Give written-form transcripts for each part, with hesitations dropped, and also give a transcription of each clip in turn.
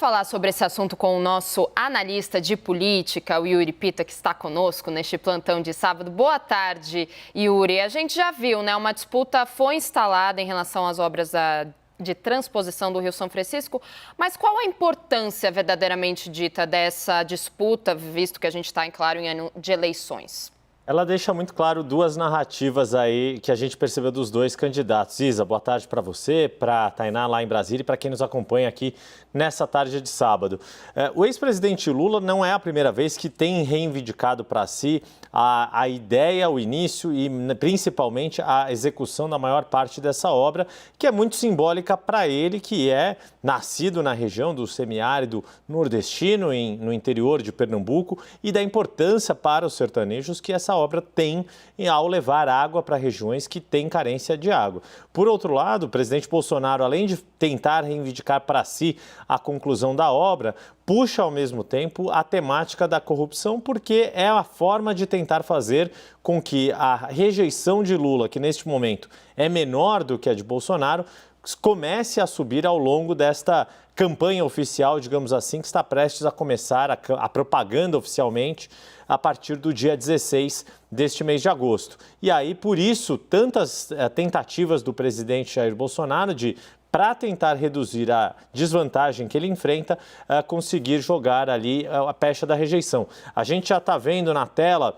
falar sobre esse assunto com o nosso analista de política, o Yuri Pita, que está conosco neste plantão de sábado. Boa tarde, Yuri. A gente já viu, né? Uma disputa foi instalada em relação às obras de transposição do Rio São Francisco, mas qual a importância verdadeiramente dita dessa disputa, visto que a gente está, claro, em ano de eleições? Ela deixa muito claro duas narrativas aí que a gente percebeu dos dois candidatos. Isa, boa tarde para você, para a Tainá lá em Brasília e para quem nos acompanha aqui nessa tarde de sábado. O ex-presidente Lula não é a primeira vez que tem reivindicado para si a ideia, o início e principalmente a execução da maior parte dessa obra, que é muito simbólica para ele, que é nascido na região do semiárido nordestino, no interior de Pernambuco, e da importância para os sertanejos que essa obra tem ao levar água para regiões que têm carência de água. Por outro lado, o presidente Bolsonaro, além de tentar reivindicar para si a conclusão da obra, puxa ao mesmo tempo a temática da corrupção, porque é a forma de tentar fazer com que a rejeição de Lula, que neste momento é menor do que a de Bolsonaro, comece a subir ao longo desta campanha oficial, digamos assim, que está prestes a começar a propaganda oficialmente a partir do dia 16 deste mês de agosto. E aí, por isso, tantas tentativas do presidente Jair Bolsonaro de, para tentar reduzir a desvantagem que ele enfrenta, conseguir jogar ali a pecha da rejeição. A gente já está vendo na tela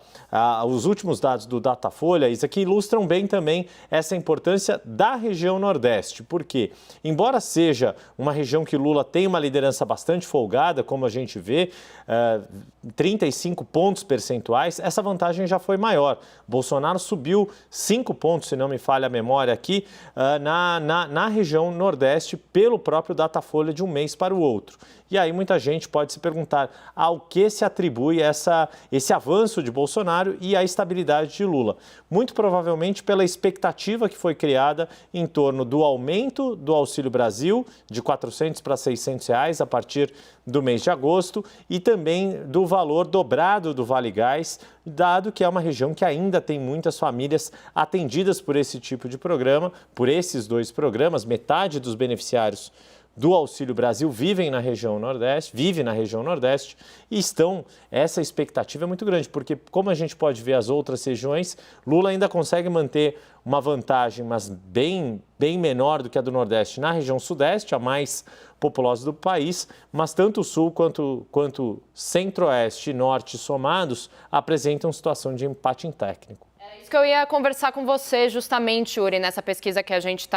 os últimos dados do Datafolha, isso aqui ilustram bem também essa importância da região Nordeste, porque, embora seja uma região que Lula tem uma liderança bastante folgada, como a gente vê, 35 pontos percentuais, essa vantagem já foi maior. Bolsonaro subiu 5 pontos, se não me falha a memória aqui, na região Nordeste pelo próprio Datafolha de um mês para o outro. E aí muita gente pode se perguntar ao que se atribui esse avanço de Bolsonaro e a estabilidade de Lula. Muito provavelmente pela expectativa que foi criada em torno do aumento do Auxílio Brasil de R$ 400 para R$ 600 reais a partir do mês de agosto e também do valor dobrado do Vale Gás, dado que é uma região que ainda tem muitas famílias atendidas por esse tipo de programa, por esses dois programas. Metade dos beneficiários do Auxílio Brasil vive na região Nordeste e essa expectativa é muito grande, porque como a gente pode ver as outras regiões, Lula ainda consegue manter uma vantagem, mas bem menor do que a do Nordeste na região Sudeste, a mais populosa do país, mas tanto o Sul quanto Centro-Oeste e Norte somados apresentam situação de empate técnico. É isso que eu ia conversar com você justamente, Yuri, nessa pesquisa que a gente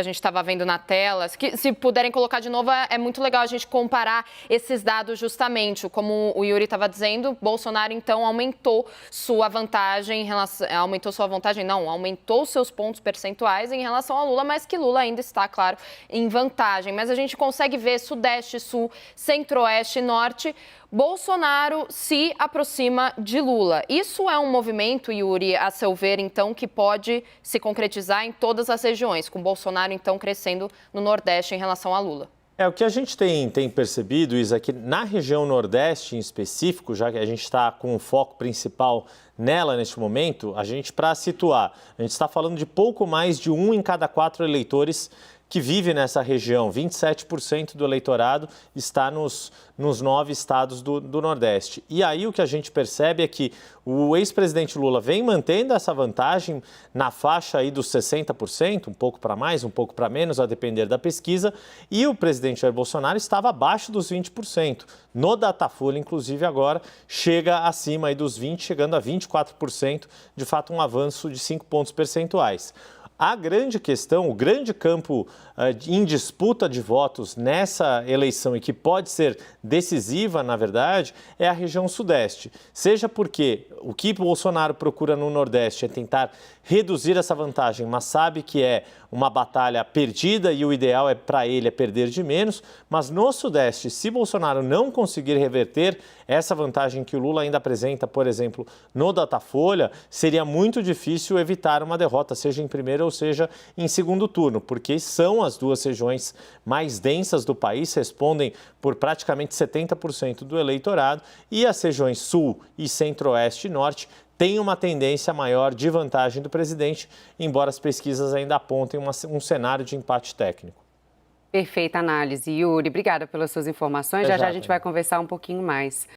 estava vendo na tela. Se puderem colocar de novo, é muito legal a gente comparar esses dados justamente. Como o Yuri estava dizendo, Bolsonaro então aumentou sua vantagem aumentou seus pontos percentuais em relação a Lula, mas que Lula ainda está, claro, em vantagem. Mas a gente consegue ver Sudeste, Sul, Centro-Oeste e Norte, Bolsonaro se aproxima de Lula. Isso é um movimento, Yuri, a seu ver, então, que pode se concretizar em todas as regiões, com Bolsonaro, então, crescendo no Nordeste em relação a Lula? O que a gente tem percebido, Isa, é que na região Nordeste em específico, já que a gente está com o foco principal nela neste momento, para situar, a gente está falando de pouco mais de 1 em cada 4 eleitores que vive nessa região. 27% do eleitorado está nos 9 estados do Nordeste. E aí o que a gente percebe é que o ex-presidente Lula vem mantendo essa vantagem na faixa aí dos 60%, um pouco para mais, um pouco para menos, a depender da pesquisa, e o presidente Jair Bolsonaro estava abaixo dos 20%. No Datafolha, inclusive, agora chega acima aí dos 20%, chegando a 24%, de fato um avanço de 5 pontos percentuais. A grande questão, o grande campo em disputa de votos nessa eleição e que pode ser decisiva, na verdade, é a região Sudeste. Seja porque o que Bolsonaro procura no Nordeste é tentar reduzir essa vantagem, mas sabe que é uma batalha perdida e o ideal para ele é perder de menos. Mas no Sudeste, se Bolsonaro não conseguir reverter essa vantagem que o Lula ainda apresenta, por exemplo, no Datafolha, seria muito difícil evitar uma derrota, seja em primeiro ou seja em segundo turno, porque são as duas regiões mais densas do país, respondem por praticamente 70% do eleitorado, e as regiões Sul e Centro-Oeste e Norte têm uma tendência maior de vantagem do presidente, embora as pesquisas ainda apontem um cenário de empate técnico. Perfeita análise, Yuri. Obrigada pelas suas informações. Já já a gente vai conversar um pouquinho mais.